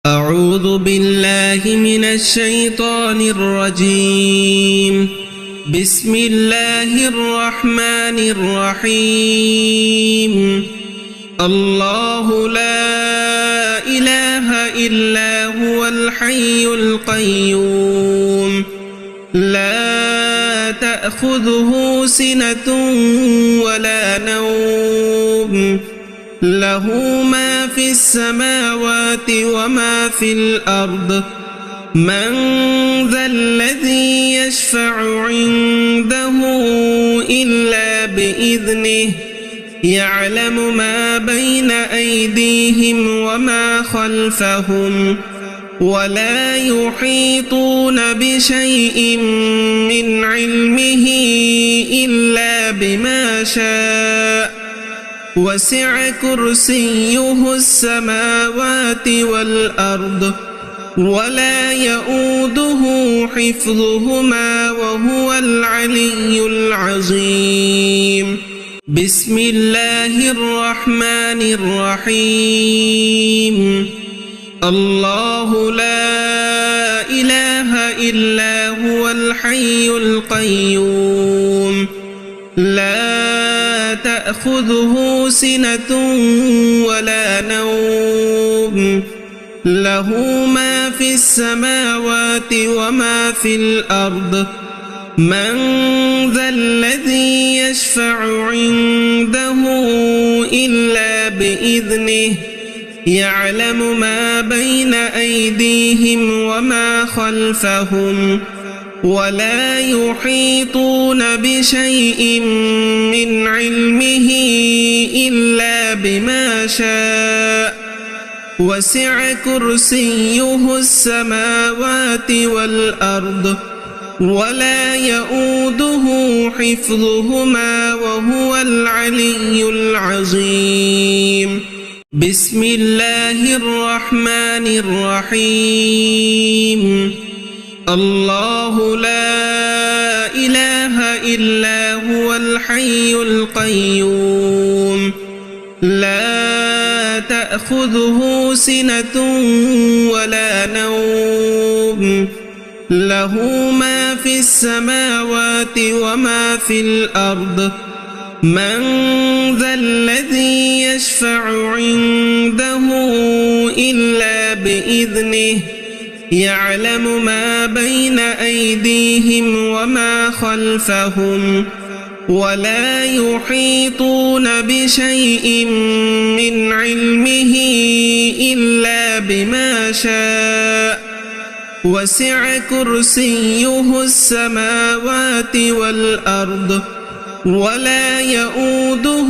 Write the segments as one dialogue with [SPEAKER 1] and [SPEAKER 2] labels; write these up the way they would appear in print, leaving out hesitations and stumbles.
[SPEAKER 1] أعوذ بالله من الشيطان الرجيم. بسم الله الرحمن الرحيم. الله لا إله إلا هو الحي القيوم لا تأخذه سنة ولا نوم له ما في السماوات وما في الأرض من ذا الذي يشفع عنده إلا بإذنه يعلم ما بين أيديهم وما خلفهم ولا يحيطون بشيء من علمه إلا بما شاء وسع كرسيه السماوات والأرض ولا يؤوده حفظهما وهو العلي العظيم. بسم الله الرحمن الرحيم. الله لا إله إلا هو الحي القيوم لا تأخذه سنة ولا نوم له ما في السماوات وما في الأرض من ذا الذي يشفع عنده إلا بإذنه يعلم ما بين أيديهم وما خلفهم ولا يحيطون بشيء من علمه إلا بما شاء وسع كرسيه السماوات والأرض ولا يؤوده حفظهما وهو العلي العظيم. بسم الله الرحمن الرحيم. الله لا إله إلا هو الحي القيوم لا تأخذه سنة ولا نوم له ما في السماوات وما في الأرض من ذا الذي يشفع عنده إلا بإذنه يعلم ما بين أيديهم وما خلفهم ولا يحيطون بشيء من علمه إلا بما شاء وسع كرسيه السماوات والأرض ولا يؤوده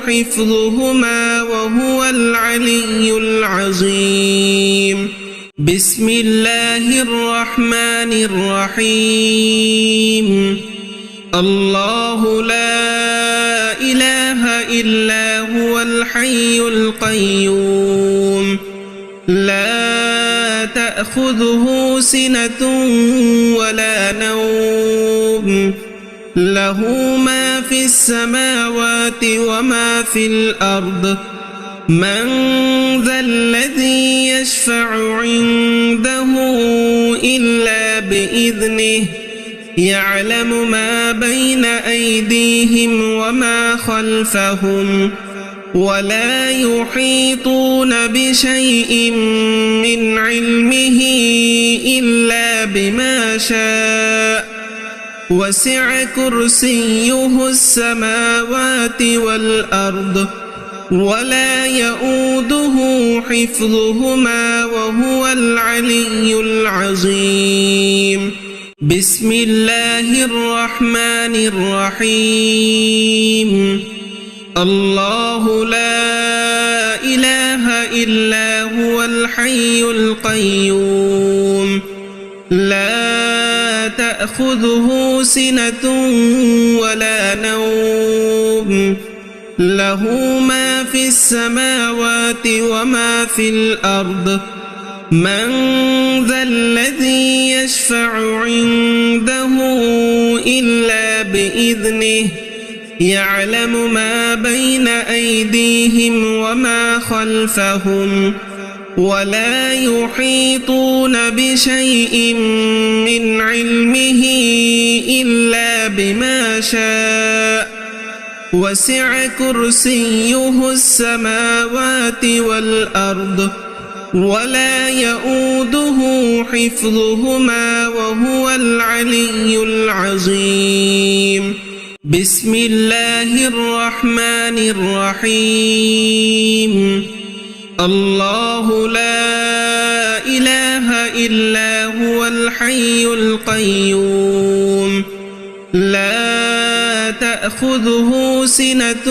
[SPEAKER 1] حفظهما وهو العلي العظيم. بسم الله الرحمن الرحيم. الله لا إله إلا هو الحي القيوم لا تأخذه سنة ولا نوم له ما في السماوات وما في الأرض من ذا الذي يشفع عنده إلا بإذنه يعلم ما بين أيديهم وما خلفهم ولا يحيطون بشيء من علمه إلا بما شاء وسع كرسيه السماوات والأرض ولا يؤوده حفظهما وهو العلي العظيم. بسم الله الرحمن الرحيم. الله لا إله إلا هو الحي القيوم لا تأخذه سنة ولا نوم له ما في السماوات وما في الأرض من ذا الذي يشفع عنده إلا بإذنه يعلم ما بين أيديهم وما خلفهم ولا يحيطون بشيء من علمه إلا بما شاء وسع كرسيه السماوات والأرض ولا يؤوده حفظهما وهو العلي العظيم بسم الله الرحمن الرحيم الله لا إله إلا هو الحي القيوم لا تأخذه سنة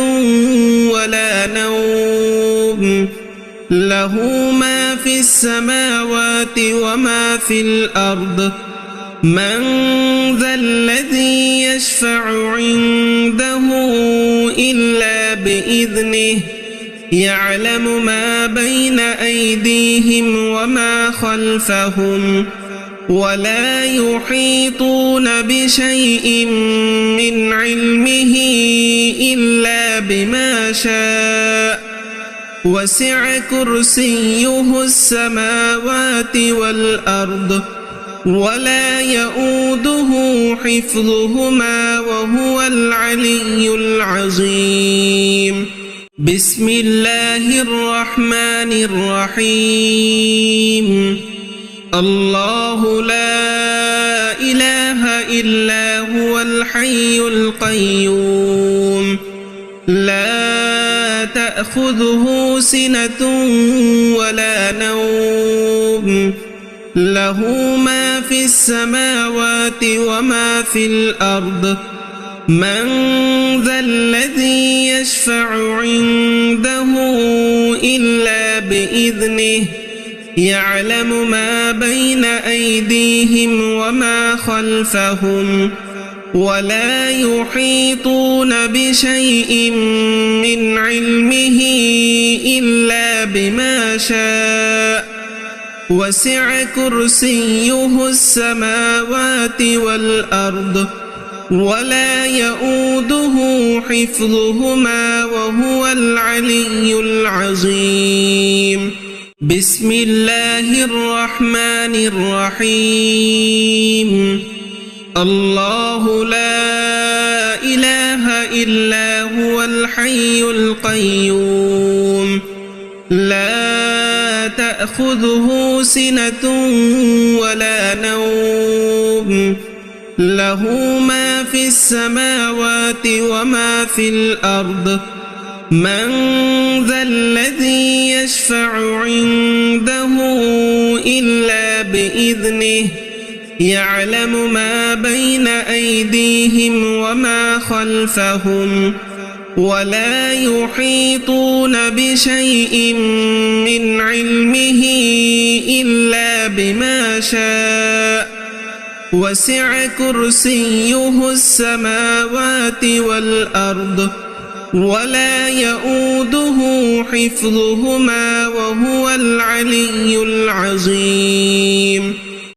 [SPEAKER 1] ولا نوم له ما في السماوات وما في الأرض من ذا الذي يشفع عنده إلا بإذنه يعلم ما بين أيديهم وما خلفهم ولا يحيطون بشيء من علمه إلا بما شاء وسع كرسيه السماوات والأرض ولا يؤوده حفظهما وهو العلي العظيم بسم الله الرحمن الرحيم الله لا إله إلا هو الحي القيوم لا تأخذه سنة ولا نوم له ما في السماوات وما في الأرض من ذا الذي يشفع عنده إلا بإذنه يعلم ما بين أيديهم وما خلفهم ولا يحيطون بشيء من علمه إلا بما شاء وسع كرسيه السماوات والأرض ولا يؤوده حفظهما وهو العلي العظيم بسم الله الرحمن الرحيم الله لا إله إلا هو الحي القيوم لا تأخذه سنة ولا نوم له ما في السماوات وما في الأرض من ذا الذي يشفع عنده إلا بإذنه يعلم ما بين أيديهم وما خلفهم ولا يحيطون بشيء من علمه إلا بما شاء وسع كرسيه السماوات والأرض ولا يؤوده حفظهما بسم الله الرحمن الرحيم الله لا إله إلا هو الحي القيوم لا تأخذه سنة ولا نوم له ما في السماوات وما في الأرض من ذا الذي يشفع عنده إلا بإذنه يعلم ما بين أيديهم وما خلفهم ولا يحيطون بشيء من علمه إلا بما شاء وسع كرسيه السماوات والأرض ولا يؤوده حفظهما وهو العلي العظيم